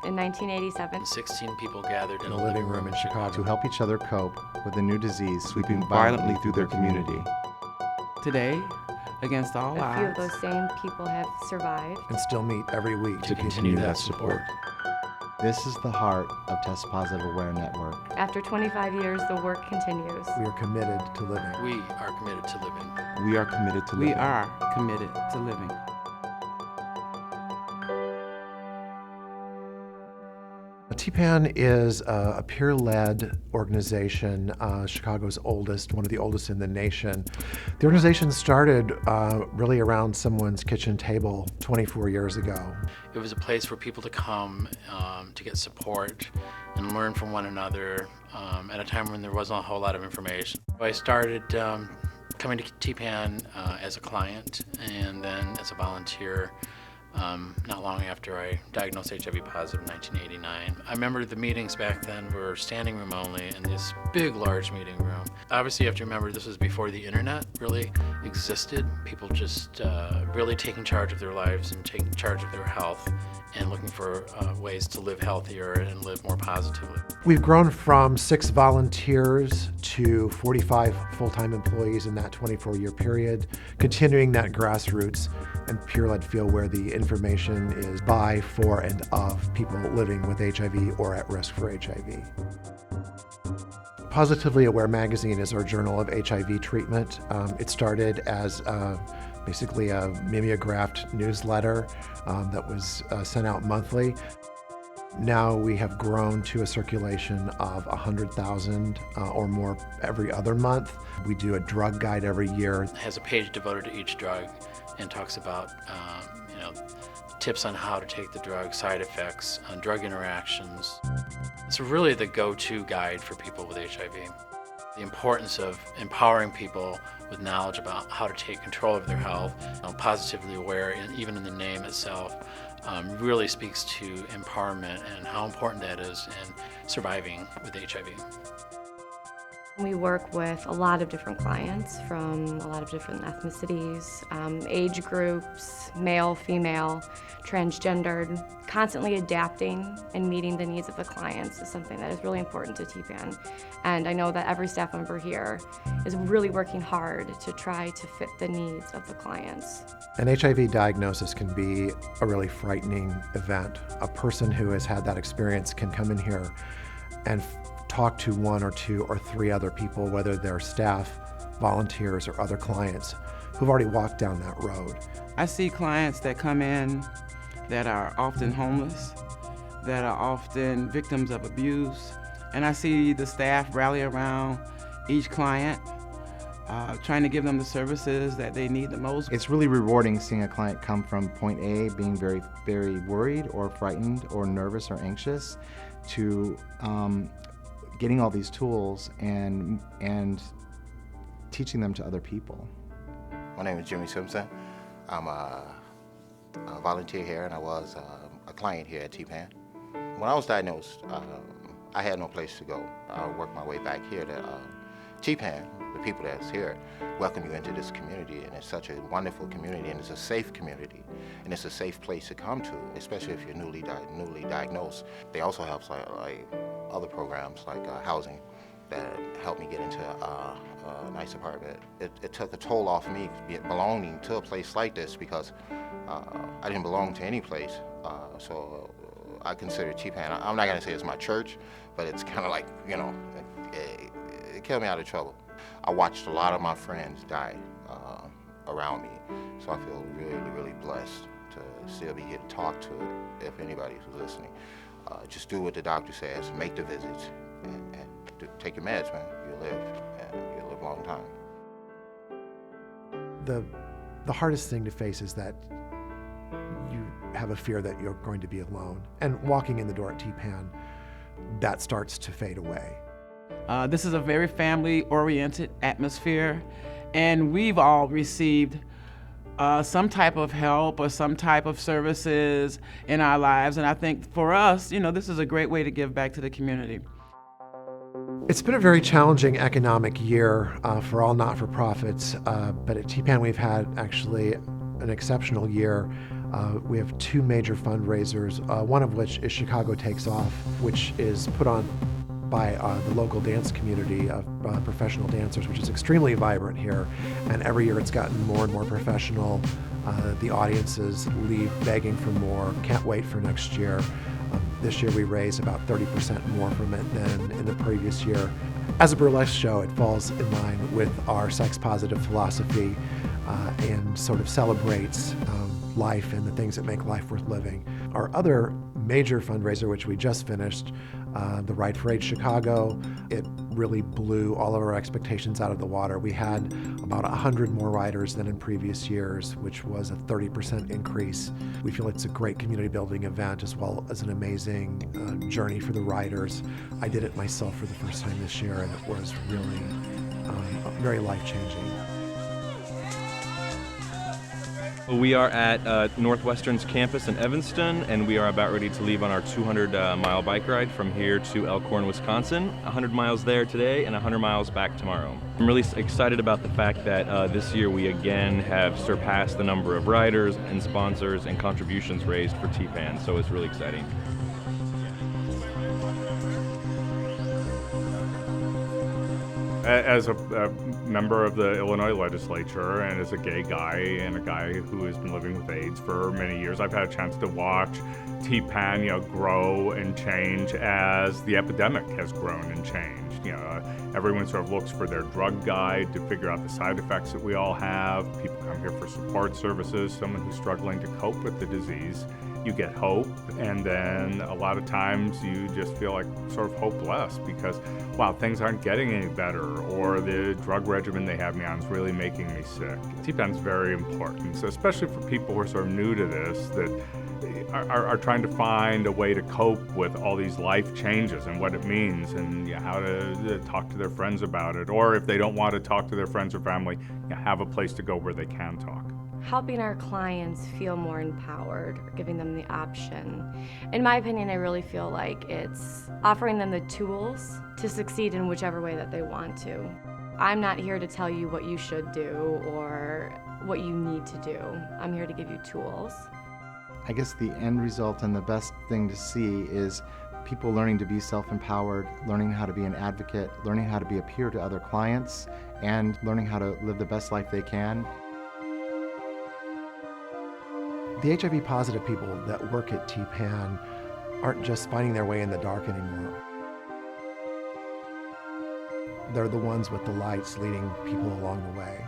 In 1987, 16 people gathered in a living room in Chicago to help each other cope with a new disease sweeping violently through their community. Today, against all a few of odds, those same people have survived. And still meet every week to continue that support. This is the heart of Test Positive Aware Network. After 25 years, the work continues. We are committed to living. We are committed to living. We are committed to living. we are committed to living. TPAN is a peer-led organization, Chicago's oldest, one of the oldest in the nation. The organization started really around someone's kitchen table 24 years ago. It was a place for people to come to get support and learn from one another at a time when there wasn't a whole lot of information. I started coming to TPAN as a client and then as a volunteer not long after I diagnosed HIV positive in 1989. I remember the meetings back then were standing room only in this big, large meeting room. Obviously, you have to remember this was before the internet really existed. People just really taking charge of their lives and taking charge of their health and looking for ways to live healthier and live more positively. We've grown from 6 volunteers to 45 full-time employees in that 24-year period, continuing that grassroots and peer-led feel where the information is by, for, and of people living with HIV or at risk for HIV. Positively Aware magazine is our journal of HIV treatment. It started as basically a mimeographed newsletter that was sent out monthly. Now we have grown to a circulation of 100,000 or more every other month. We do a drug guide every year. It has a page devoted to each drug and talks about tips on how to take the drug, side effects, drug interactions. It's really the go-to guide for people with HIV. The importance of empowering people with knowledge about how to take control of their health, positively aware, and even in the name itself, really speaks to empowerment and how important that is in surviving with HIV. We work with a lot of different clients from a lot of different ethnicities, age groups, male, female, transgendered. Constantly adapting and meeting the needs of the clients is something that is really important to TPAN. And I know that every staff member here is really working hard to try to fit the needs of the clients. An HIV diagnosis can be a really frightening event. A person who has had that experience can come in here and talk to 1 or 2 or 3 other people, whether they're staff, volunteers, or other clients who've already walked down that road. I see clients that come in that are often homeless, that are often victims of abuse, and I see the staff rally around each client, trying to give them the services that they need the most. It's really rewarding seeing a client come from point A, being very, very worried or frightened or nervous or anxious, to getting all these tools and teaching them to other people. My name is Jimmy Simpson. I'm a volunteer here, and I was a client here at TPAN. When I was diagnosed, I had no place to go. I worked my way back here to TPAN. The people that's here welcome you into this community, and it's such a wonderful community, and it's a safe community, and it's a safe place to come to, especially if you're newly diagnosed. They also have like other programs like housing that helped me get into a nice apartment. It took a toll off me belonging to a place like this because I didn't belong to any place. So I consider TPAN, I'm not going to say it's my church, but it's kind of like, it kept me out of trouble. I watched a lot of my friends die around me, so I feel really, really blessed to still be here to talk to it if anybody's listening. Just do what the doctor says, make the visits, and take your meds, man. You'll live, and you'll live a long time. The hardest thing to face is that you have a fear that you're going to be alone. And walking in the door at TPAN, that starts to fade away. This is a very family-oriented atmosphere, and we've all received some type of help or some type of services in our lives, and I think for us, this is a great way to give back to the community. It's been a very challenging economic year for all not-for-profits, but at TPAN we've had actually an exceptional year. We have two major fundraisers, one of which is Chicago Takes Off, which is put on by the local dance community of professional dancers, which is extremely vibrant here. And every year it's gotten more and more professional. The audiences leave begging for more, can't wait for next year. This year we raised about 30% more from it than in the previous year. As a burlesque show, it falls in line with our sex-positive philosophy and sort of celebrates life and the things that make life worth living. Our other major fundraiser, which we just finished, the Ride for AIDS Chicago, it really blew all of our expectations out of the water. We had about 100 more riders than in previous years, which was a 30% increase. We feel it's a great community building event as well as an amazing journey for the riders. I did it myself for the first time this year, and it was really very life-changing. We are at Northwestern's campus in Evanston, and we are about ready to leave on our 200-mile bike ride from here to Elkhorn, Wisconsin. 100 miles there today and 100 miles back tomorrow. I'm really excited about the fact that this year we again have surpassed the number of riders and sponsors and contributions raised for TPAN, so it's really exciting. As a member of the Illinois legislature and as a gay guy and a guy who has been living with AIDS for many years, I've had a chance to watch TPAN, grow and change as the epidemic has grown and changed. Everyone sort of looks for their drug guide to figure out the side effects that we all have. People come here for support services, someone who's struggling to cope with the disease. You get hope, and then a lot of times you just feel like sort of hopeless because, wow, things aren't getting any better, or the drug regimen they have me on is really making me sick. TPAN's very important, so especially for people who are sort of new to this, that are trying to find a way to cope with all these life changes and what it means, and how to talk to their friends about it, or if they don't want to talk to their friends or family, have a place to go where they can talk. Helping our clients feel more empowered, or giving them the option. In my opinion, I really feel like it's offering them the tools to succeed in whichever way that they want to. I'm not here to tell you what you should do or what you need to do. I'm here to give you tools. I guess the end result and the best thing to see is people learning to be self-empowered, learning how to be an advocate, learning how to be a peer to other clients, and learning how to live the best life they can. The HIV positive people that work at TPAN aren't just finding their way in the dark anymore. They're the ones with the lights leading people along the way.